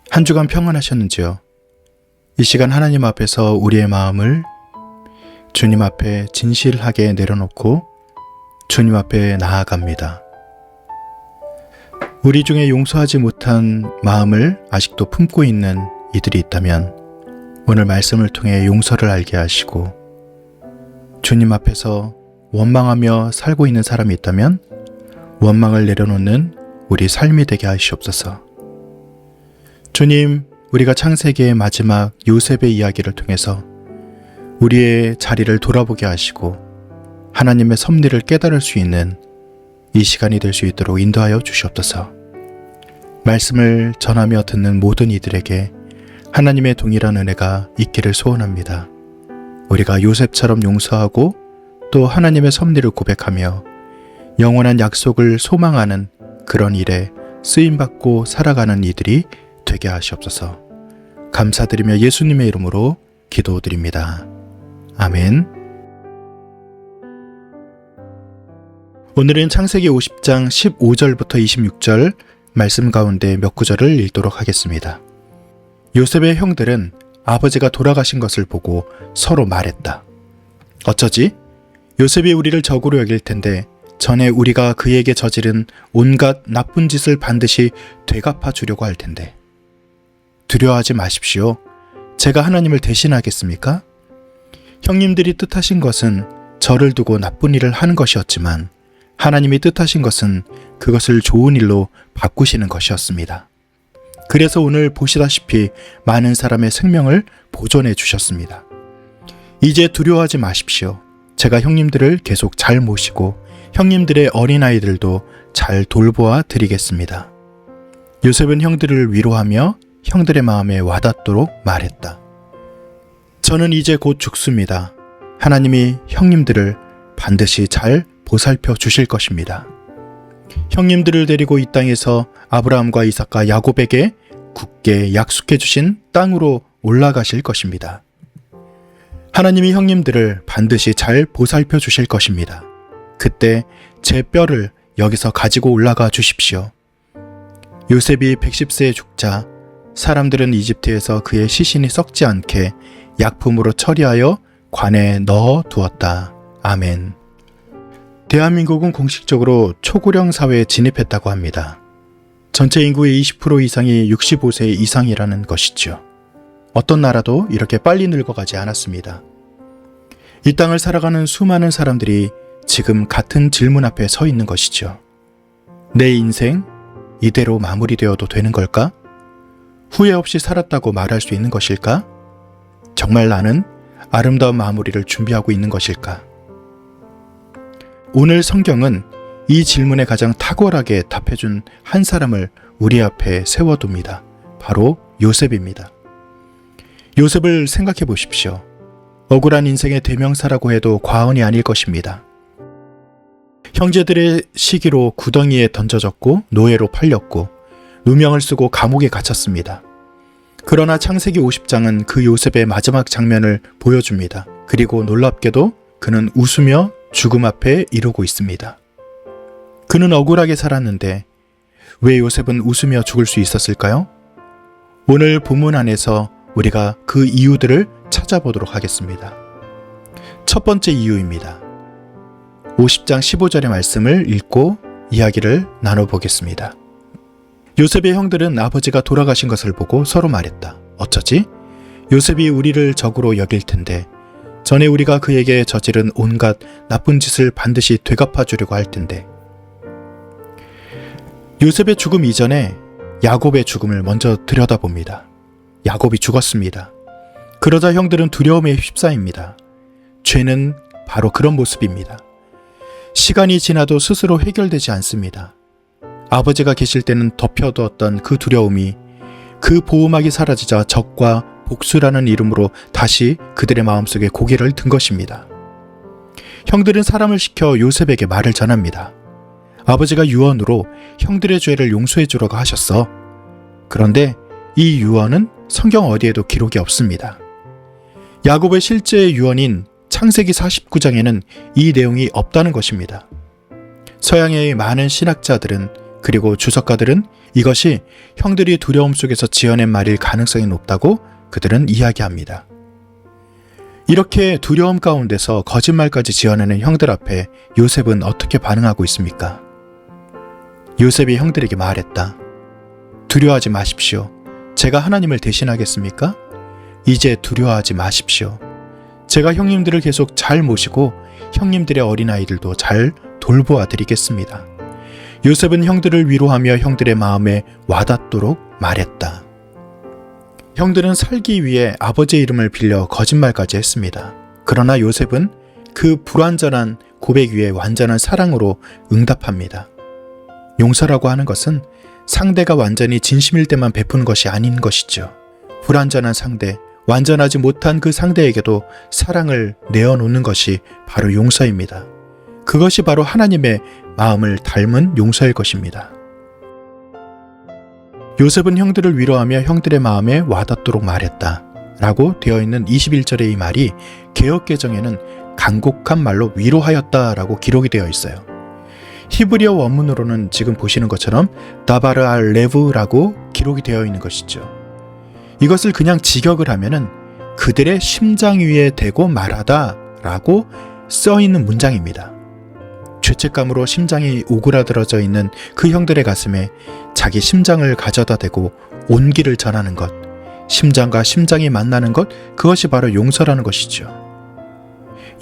한 주간 평안하셨는지요? 이 시간 하나님 앞에서 우리의 마음을 주님 앞에 진실하게 내려놓고 주님 앞에 나아갑니다. 우리 중에 용서하지 못한 마음을 아직도 품고 있는 이들이 있다면 오늘 말씀을 통해 용서를 알게 하시고, 주님 앞에서 원망하며 살고 있는 사람이 있다면 원망을 내려놓는 우리 삶이 되게 하시옵소서. 주님, 우리가 창세기의 마지막 요셉의 이야기를 통해서 우리의 자리를 돌아보게 하시고 하나님의 섭리를 깨달을 수 있는 이 시간이 될 수 있도록 인도하여 주시옵소서. 말씀을 전하며 듣는 모든 이들에게 하나님의 동일한 은혜가 있기를 소원합니다. 우리가 요셉처럼 용서하고 또 하나님의 섭리를 고백하며 영원한 약속을 소망하는 그런 일에 쓰임받고 살아가는 이들이 되게 하시옵소서. 감사드리며 예수님의 이름으로 기도드립니다. 아멘. 오늘은 창세기 50장 15절부터 26절 말씀 가운데 몇 구절을 읽도록 하겠습니다. 요셉의 형들은 아버지가 돌아가신 것을 보고 서로 말했다. 어쩌지? 요셉이 우리를 적으로 여길 텐데 전에 우리가 그에게 저지른 온갖 나쁜 짓을 반드시 되갚아 주려고 할 텐데. 두려워하지 마십시오. 제가 하나님을 대신하겠습니까? 형님들이 뜻하신 것은 저를 두고 나쁜 일을 하는 것이었지만 하나님이 뜻하신 것은 그것을 좋은 일로 바꾸시는 것이었습니다. 그래서 오늘 보시다시피 많은 사람의 생명을 보존해 주셨습니다. 이제 두려워하지 마십시오. 제가 형님들을 계속 잘 모시고 형님들의 어린아이들도 잘 돌보아 드리겠습니다. 요셉은 형들을 위로하며 형들의 마음에 와닿도록 말했다. 저는 이제 곧 죽습니다. 하나님이 형님들을 반드시 잘 보살펴 주실 것입니다. 형님들을 데리고 이 땅에서 아브라함과 이삭과 야곱에게 굳게 약속해 주신 땅으로 올라가실 것입니다. 하나님이 형님들을 반드시 잘 보살펴 주실 것입니다. 그때 제 뼈를 여기서 가지고 올라가 주십시오. 요셉이 110세에 죽자 사람들은 이집트에서 그의 시신이 썩지 않게 약품으로 처리하여 관에 넣어 두었다. 아멘. 대한민국은 공식적으로 초고령 사회에 진입했다고 합니다. 전체 인구의 20% 이상이 65세 이상이라는 것이죠. 어떤 나라도 이렇게 빨리 늙어가지 않았습니다. 이 땅을 살아가는 수많은 사람들이 지금 같은 질문 앞에 서 있는 것이죠. 내 인생 이대로 마무리되어도 되는 걸까? 후회 없이 살았다고 말할 수 있는 것일까? 정말 나는 아름다운 마무리를 준비하고 있는 것일까? 오늘 성경은 이 질문에 가장 탁월하게 답해준 한 사람을 우리 앞에 세워둡니다. 바로 요셉입니다. 요셉을 생각해 보십시오. 억울한 인생의 대명사라고 해도 과언이 아닐 것입니다. 형제들의 시기로 구덩이에 던져졌고 노예로 팔렸고 누명을 쓰고 감옥에 갇혔습니다. 그러나 창세기 50장은 그 요셉의 마지막 장면을 보여줍니다. 그리고 놀랍게도 그는 웃으며 죽음 앞에 이르고 있습니다. 그는 억울하게 살았는데 왜 요셉은 웃으며 죽을 수 있었을까요? 오늘 본문 안에서 우리가 그 이유들을 찾아보도록 하겠습니다. 첫 번째 이유입니다. 50장 15절의 말씀을 읽고 이야기를 나눠보겠습니다. 요셉의 형들은 아버지가 돌아가신 것을 보고 서로 말했다. 어쩌지? 요셉이 우리를 적으로 여길 텐데 전에 우리가 그에게 저지른 온갖 나쁜 짓을 반드시 되갚아 주려고 할 텐데. 요셉의 죽음 이전에 야곱의 죽음을 먼저 들여다봅니다. 야곱이 죽었습니다. 그러자 형들은 두려움에 휩싸입니다. 죄는 바로 그런 모습입니다. 시간이 지나도 스스로 해결되지 않습니다. 아버지가 계실 때는 덮여두었던 그 두려움이 그 보호막이 사라지자 적과 복수라는 이름으로 다시 그들의 마음속에 고개를 든 것입니다. 형들은 사람을 시켜 요셉에게 말을 전합니다. 아버지가 유언으로 형들의 죄를 용서해 주라고 하셨어. 그런데 이 유언은 성경 어디에도 기록이 없습니다. 야곱의 실제 유언인 창세기 49장에는 이 내용이 없다는 것입니다. 서양의 많은 신학자들은 그리고 주석가들은 이것이 형들이 두려움 속에서 지어낸 말일 가능성이 높다고 그들은 이야기합니다. 이렇게 두려움 가운데서 거짓말까지 지어내는 형들 앞에 요셉은 어떻게 반응하고 있습니까? 요셉이 형들에게 말했다. 두려워하지 마십시오. 제가 하나님을 대신하겠습니까? 이제 두려워하지 마십시오. 제가 형님들을 계속 잘 모시고 형님들의 어린아이들도 잘 돌보아 드리겠습니다. 요셉은 형들을 위로하며 형들의 마음에 와닿도록 말했다. 형들은 살기 위해 아버지의 이름을 빌려 거짓말까지 했습니다. 그러나 요셉은 그 불완전한 고백 위에 완전한 사랑으로 응답합니다. 용서라고 하는 것은 상대가 완전히 진심일 때만 베푸는 것이 아닌 것이죠. 불완전한 상대, 완전하지 못한 그 상대에게도 사랑을 내어놓는 것이 바로 용서입니다. 그것이 바로 하나님의 마음을 닮은 용서일 것입니다. 요셉은 형들을 위로하며 형들의 마음에 와닿도록 말했다 라고 되어 있는 21절의 이 말이 개역개정에는 간곡한 말로 위로하였다 라고 기록이 되어 있어요. 히브리어 원문으로는 지금 보시는 것처럼 다바르 알 레브라고 기록이 되어 있는 것이죠. 이것을 그냥 직역을 하면은 그들의 심장 위에 대고 말하다 라고 써 있는 문장입니다. 죄책감으로 심장이 오그라들어져 있는 그 형들의 가슴에 자기 심장을 가져다 대고 온기를 전하는 것, 심장과 심장이 만나는 것, 그것이 바로 용서라는 것이죠.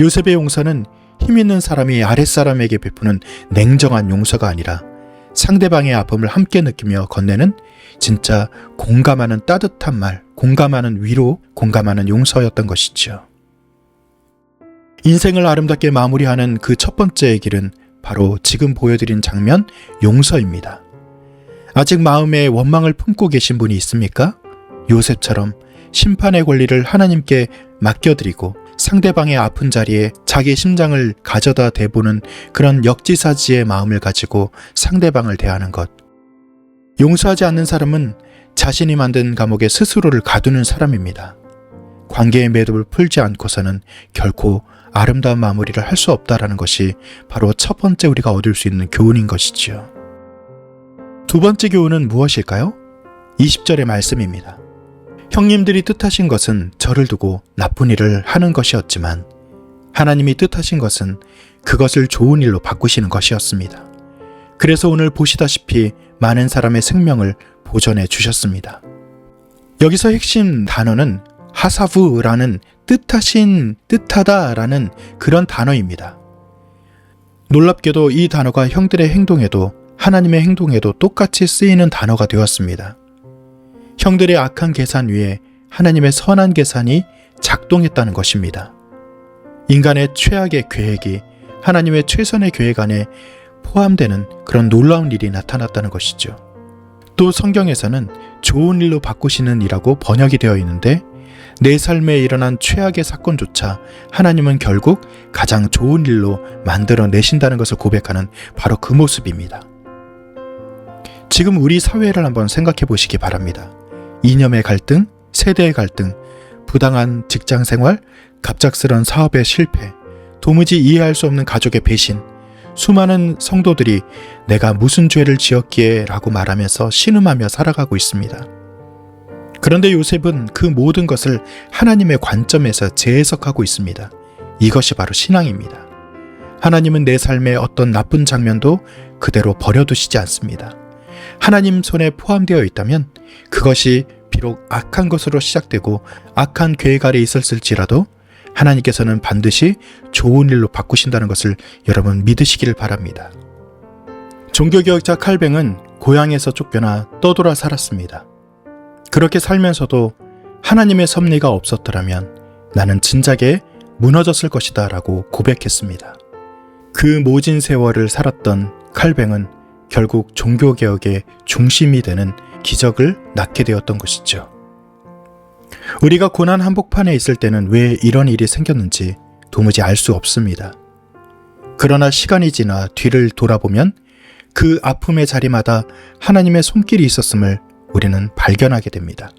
요셉의 용서는 힘있는 사람이 아랫사람에게 베푸는 냉정한 용서가 아니라 상대방의 아픔을 함께 느끼며 건네는 진짜 공감하는 따뜻한 말, 공감하는 위로, 공감하는 용서였던 것이죠. 인생을 아름답게 마무리하는 그 첫 번째의 길은 바로 지금 보여드린 장면 용서입니다. 아직 마음에 원망을 품고 계신 분이 있습니까? 요셉처럼 심판의 권리를 하나님께 맡겨드리고 상대방의 아픈 자리에 자기 심장을 가져다 대보는 그런 역지사지의 마음을 가지고 상대방을 대하는 것. 용서하지 않는 사람은 자신이 만든 감옥에 스스로를 가두는 사람입니다. 관계의 매듭을 풀지 않고서는 결코 아름다운 마무리를 할 수 없다라는 것이 바로 첫 번째 우리가 얻을 수 있는 교훈인 것이지요. 두 번째 교훈은 무엇일까요? 20절의 말씀입니다. 형님들이 뜻하신 것은 저를 두고 나쁜 일을 하는 것이었지만 하나님이 뜻하신 것은 그것을 좋은 일로 바꾸시는 것이었습니다. 그래서 오늘 보시다시피 많은 사람의 생명을 보존해 주셨습니다. 여기서 핵심 단어는 하사브라는 뜻하신, 뜻하다라는 그런 단어입니다. 놀랍게도 이 단어가 형들의 행동에도 하나님의 행동에도 똑같이 쓰이는 단어가 되었습니다. 형들의 악한 계산 위에 하나님의 선한 계산이 작동했다는 것입니다. 인간의 최악의 계획이 하나님의 최선의 계획 안에 포함되는 그런 놀라운 일이 나타났다는 것이죠. 또 성경에서는 좋은 일로 바꾸시는 이라고 번역이 되어 있는데 내 삶에 일어난 최악의 사건조차 하나님은 결국 가장 좋은 일로 만들어내신다는 것을 고백하는 바로 그 모습입니다. 지금 우리 사회를 한번 생각해 보시기 바랍니다. 이념의 갈등, 세대의 갈등, 부당한 직장생활, 갑작스런 사업의 실패, 도무지 이해할 수 없는 가족의 배신, 수많은 성도들이 내가 무슨 죄를 지었기에 라고 말하면서 신음하며 살아가고 있습니다. 그런데 요셉은 그 모든 것을 하나님의 관점에서 재해석하고 있습니다. 이것이 바로 신앙입니다. 하나님은 내 삶의 어떤 나쁜 장면도 그대로 버려두시지 않습니다. 하나님 손에 포함되어 있다면 그것이 비록 악한 것으로 시작되고 악한 계획 아래 있었을지라도 하나님께서는 반드시 좋은 일로 바꾸신다는 것을 여러분 믿으시기를 바랍니다. 종교개혁자 칼뱅은 고향에서 쫓겨나 떠돌아 살았습니다. 그렇게 살면서도 하나님의 섭리가 없었더라면 나는 진작에 무너졌을 것이다 라고 고백했습니다. 그 모진 세월을 살았던 칼뱅은 결국 종교개혁의 중심이 되는 기적을 낳게 되었던 것이죠. 우리가 고난 한복판에 있을 때는 왜 이런 일이 생겼는지 도무지 알 수 없습니다. 그러나 시간이 지나 뒤를 돌아보면 그 아픔의 자리마다 하나님의 손길이 있었음을 우리는 발견하게 됩니다.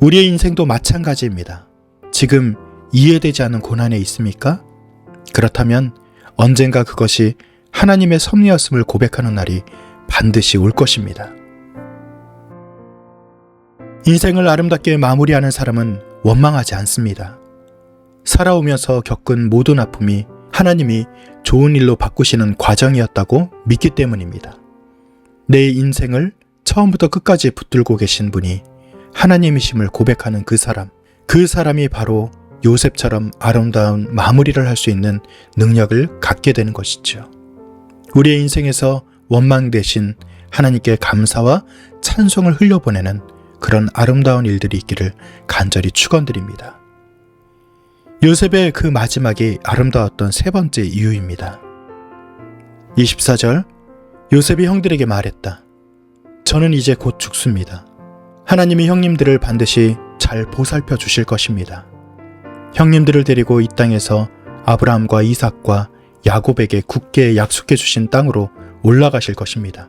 우리의 인생도 마찬가지입니다. 지금 이해되지 않는 고난에 있습니까? 그렇다면 언젠가 그것이 하나님의 섭리였음을 고백하는 날이 반드시 올 것입니다. 인생을 아름답게 마무리하는 사람은 원망하지 않습니다. 살아오면서 겪은 모든 아픔이 하나님이 좋은 일로 바꾸시는 과정이었다고 믿기 때문입니다. 내 인생을 처음부터 끝까지 붙들고 계신 분이 하나님이심을 고백하는 그 사람이 바로 요셉처럼 아름다운 마무리를 할 수 있는 능력을 갖게 되는 것이죠. 우리의 인생에서 원망 대신 하나님께 감사와 찬송을 흘려보내는 그런 아름다운 일들이 있기를 간절히 축원드립니다. 요셉의 그 마지막이 아름다웠던 세 번째 이유입니다. 24절, 요셉이 형들에게 말했다. 저는 이제 곧 죽습니다. 하나님이 형님들을 반드시 잘 보살펴 주실 것입니다. 형님들을 데리고 이 땅에서 아브라함과 이삭과 야곱에게 굳게 약속해 주신 땅으로 올라가실 것입니다.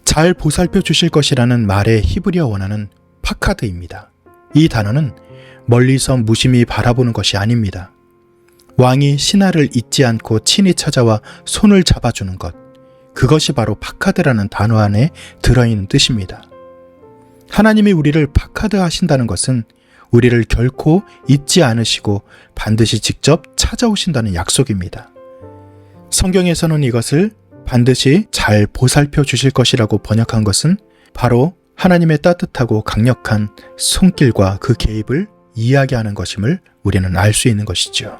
잘 보살펴 주실 것이라는 말의 히브리어 원어는 파카드입니다. 이 단어는 멀리서 무심히 바라보는 것이 아닙니다. 왕이 신하를 잊지 않고 친히 찾아와 손을 잡아주는 것, 그것이 바로 파카드라는 단어 안에 들어있는 뜻입니다. 하나님이 우리를 파카드 하신다는 것은 우리를 결코 잊지 않으시고 반드시 직접 찾아오신다는 약속입니다. 성경에서는 이것을 반드시 잘 보살펴 주실 것이라고 번역한 것은 바로 하나님의 따뜻하고 강력한 손길과 그 개입을 이야기하는 것임을 우리는 알 수 있는 것이죠.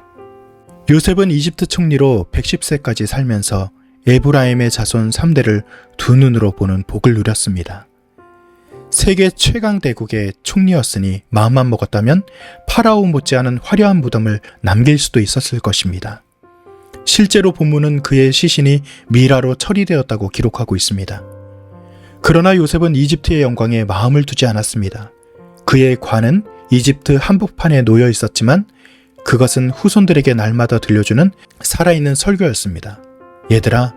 요셉은 이집트 총리로 110세까지 살면서 에브라임의 자손 3대를 두 눈으로 보는 복을 누렸습니다. 세계 최강 대국의 총리였으니 마음만 먹었다면 파라오 못지않은 화려한 무덤을 남길 수도 있었을 것입니다. 실제로 본문은 그의 시신이 미라로 처리되었다고 기록하고 있습니다. 그러나 요셉은 이집트의 영광에 마음을 두지 않았습니다. 그의 관은 이집트 한복판에 놓여 있었지만 그것은 후손들에게 날마다 들려주는 살아있는 설교였습니다. 얘들아,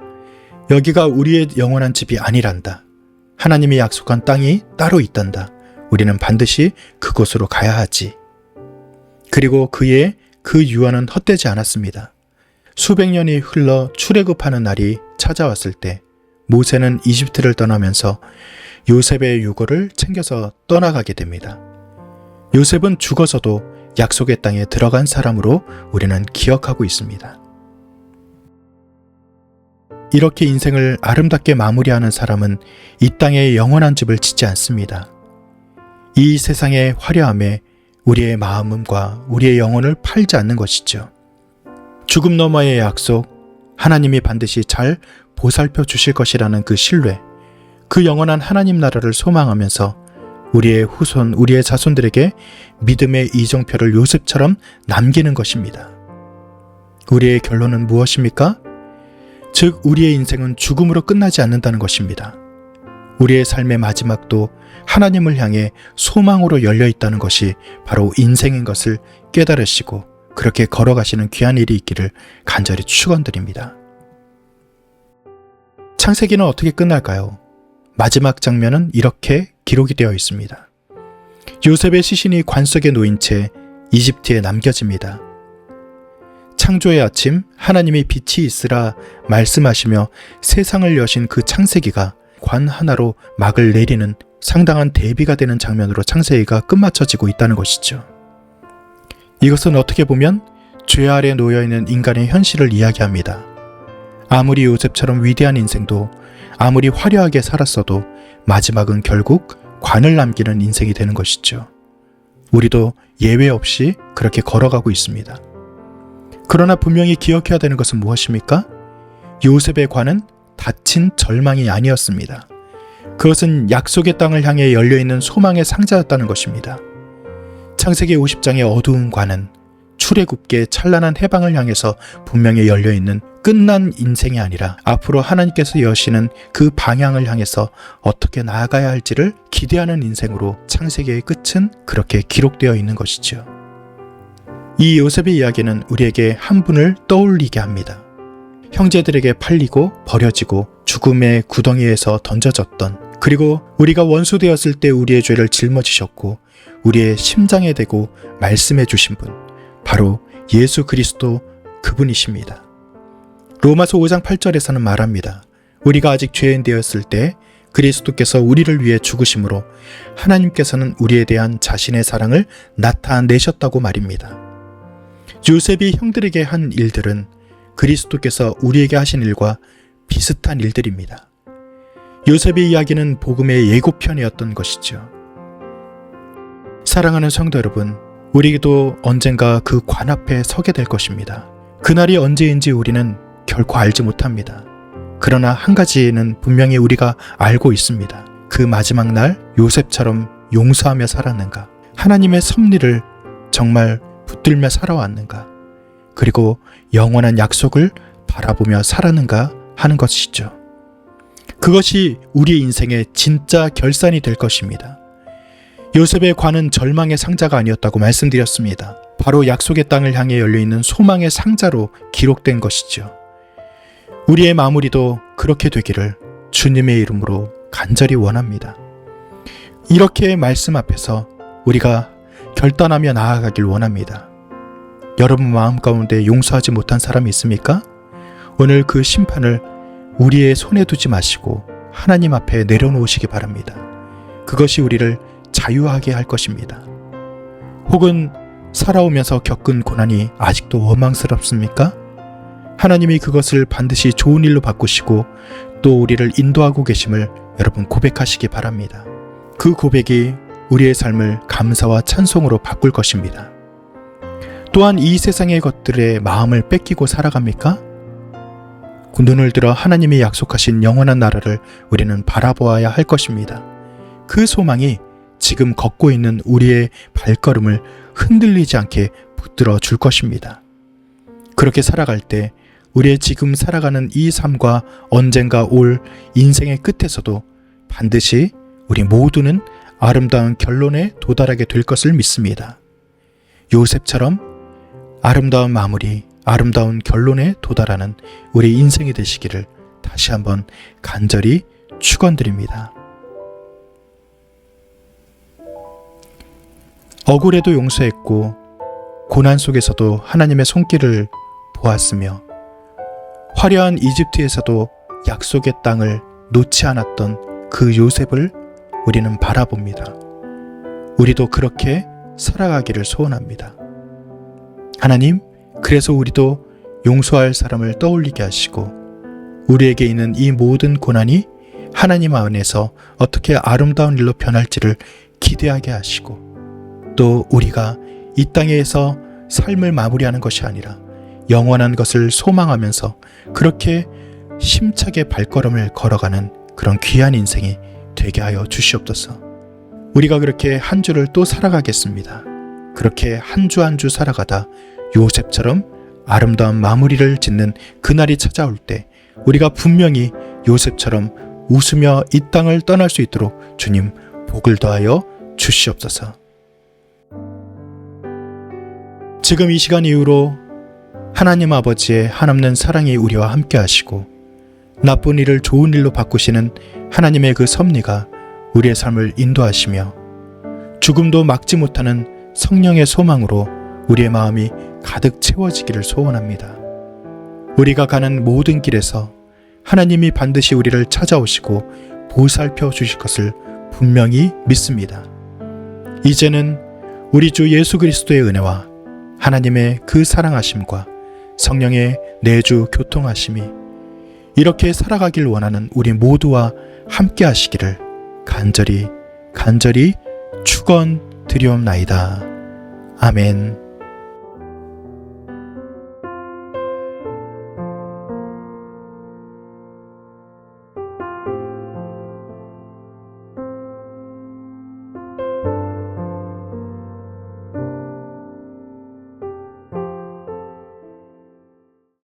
여기가 우리의 영원한 집이 아니란다. 하나님이 약속한 땅이 따로 있단다. 우리는 반드시 그곳으로 가야 하지. 그리고 그의 그 유언은 헛되지 않았습니다. 수백 년이 흘러 출애굽하는 날이 찾아왔을 때 모세는 이집트를 떠나면서 요셉의 유고를 챙겨서 떠나가게 됩니다. 요셉은 죽어서도 약속의 땅에 들어간 사람으로 우리는 기억하고 있습니다. 이렇게 인생을 아름답게 마무리하는 사람은 이 땅에 영원한 집을 짓지 않습니다. 이 세상의 화려함에 우리의 마음과 우리의 영혼을 팔지 않는 것이죠. 죽음 너머의 약속, 하나님이 반드시 잘 보살펴 주실 것이라는 그 신뢰, 그 영원한 하나님 나라를 소망하면서 우리의 후손, 우리의 자손들에게 믿음의 이정표를 요셉처럼 남기는 것입니다. 우리의 결론은 무엇입니까? 즉, 우리의 인생은 죽음으로 끝나지 않는다는 것입니다. 우리의 삶의 마지막도 하나님을 향해 소망으로 열려 있다는 것이 바로 인생인 것을 깨달으시고 그렇게 걸어가시는 귀한 일이 있기를 간절히 축원드립니다. 창세기는 어떻게 끝날까요? 마지막 장면은 이렇게 기록이 되어 있습니다. 요셉의 시신이 관 속에 놓인 채 이집트에 남겨집니다. 창조의 아침 하나님이 빛이 있으라 말씀하시며 세상을 여신 그 창세기가 관 하나로 막을 내리는 상당한 대비가 되는 장면으로 창세기가 끝마쳐지고 있다는 것이죠. 이것은 어떻게 보면 죄 아래 놓여있는 인간의 현실을 이야기합니다. 아무리 요셉처럼 위대한 인생도 아무리 화려하게 살았어도 마지막은 결국 관을 남기는 인생이 되는 것이죠. 우리도 예외 없이 그렇게 걸어가고 있습니다. 그러나 분명히 기억해야 되는 것은 무엇입니까? 요셉의 관은 닫힌 절망이 아니었습니다. 그것은 약속의 땅을 향해 열려있는 소망의 상자였다는 것입니다. 창세기 50장의 어두운 관은 출애굽기의 찬란한 해방을 향해서 분명히 열려있는 끝난 인생이 아니라 앞으로 하나님께서 여시는 그 방향을 향해서 어떻게 나아가야 할지를 기대하는 인생으로 창세기의 끝은 그렇게 기록되어 있는 것이죠. 이 요셉의 이야기는 우리에게 한 분을 떠올리게 합니다. 형제들에게 팔리고 버려지고 죽음의 구덩이에서 던져졌던, 그리고 우리가 원수 되었을 때 우리의 죄를 짊어지셨고 우리의 심장에 대고 말씀해 주신 분, 바로 예수 그리스도 그분이십니다. 로마서 5장 8절에서는 말합니다. 우리가 아직 죄인 되었을 때 그리스도께서 우리를 위해 죽으심으로 하나님께서는 우리에 대한 자신의 사랑을 나타내셨다고 말입니다. 요셉이 형들에게 한 일들은 그리스도께서 우리에게 하신 일과 비슷한 일들입니다. 요셉의 이야기는 복음의 예고편이었던 것이죠. 사랑하는 성도 여러분, 우리도 언젠가 그 관 앞에 서게 될 것입니다. 그날이 언제인지 우리는 결코 알지 못합니다. 그러나 한 가지는 분명히 우리가 알고 있습니다. 그 마지막 날 요셉처럼 용서하며 살았는가? 하나님의 섭리를 정말 붙들며 살아왔는가? 그리고 영원한 약속을 바라보며 살았는가 하는 것이죠. 그것이 우리의 인생의 진짜 결산이 될 것입니다. 요셉의 관은 절망의 상자가 아니었다고 말씀드렸습니다. 바로 약속의 땅을 향해 열려있는 소망의 상자로 기록된 것이죠. 우리의 마무리도 그렇게 되기를 주님의 이름으로 간절히 원합니다. 이렇게 말씀 앞에서 우리가 결단하며 나아가길 원합니다. 여러분 마음 가운데 용서하지 못한 사람이 있습니까? 오늘 그 심판을 우리의 손에 두지 마시고 하나님 앞에 내려놓으시기 바랍니다. 그것이 우리를 자유하게 할 것입니다. 혹은 살아오면서 겪은 고난이 아직도 원망스럽습니까? 하나님이 그것을 반드시 좋은 일로 바꾸시고 또 우리를 인도하고 계심을 여러분 고백하시기 바랍니다. 그 고백이 우리의 삶을 감사와 찬송으로 바꿀 것입니다. 또한 이 세상의 것들에 마음을 뺏기고 살아갑니까? 눈을 들어 하나님이 약속하신 영원한 나라를 우리는 바라보아야 할 것입니다. 그 소망이 지금 걷고 있는 우리의 발걸음을 흔들리지 않게 붙들어 줄 것입니다. 그렇게 살아갈 때 우리의 지금 살아가는 이 삶과 언젠가 올 인생의 끝에서도 반드시 우리 모두는 아름다운 결론에 도달하게 될 것을 믿습니다. 요셉처럼 아름다운 마무리, 아름다운 결론에 도달하는 우리 인생이 되시기를 다시 한번 간절히 축원드립니다. 억울해도 용서했고 고난 속에서도 하나님의 손길을 보았으며 화려한 이집트에서도 약속의 땅을 놓지 않았던 그 요셉을 우리는 바라봅니다. 우리도 그렇게 살아가기를 소원합니다. 하나님, 그래서 우리도 용서할 사람을 떠올리게 하시고 우리에게 있는 이 모든 고난이 하나님 안에서 어떻게 아름다운 일로 변할지를 기대하게 하시고 또 우리가 이 땅에서 삶을 마무리하는 것이 아니라 영원한 것을 소망하면서 그렇게 힘차게 발걸음을 걸어가는 그런 귀한 인생이 되게 하여 주시옵소서. 우리가 그렇게 한 주를 또 살아가겠습니다. 그렇게 한 주 한 주 살아가다 요셉처럼 아름다운 마무리를 짓는 그날이 찾아올 때 우리가 분명히 요셉처럼 웃으며 이 땅을 떠날 수 있도록 주님 복을 더하여 주시옵소서. 지금 이 시간 이후로 하나님 아버지의 한없는 사랑이 우리와 함께 하시고 나쁜 일을 좋은 일로 바꾸시는 하나님의 그 섭리가 우리의 삶을 인도하시며 죽음도 막지 못하는 성령의 소망으로 우리의 마음이 가득 채워지기를 소원합니다. 우리가 가는 모든 길에서 하나님이 반드시 우리를 찾아오시고 보살펴 주실 것을 분명히 믿습니다. 이제는 우리 주 예수 그리스도의 은혜와 하나님의 그 사랑하심과 성령의 내주 교통하심이 이렇게 살아가길 원하는 우리 모두와 함께 하시기를 간절히 축원드리옵나이다. 아멘.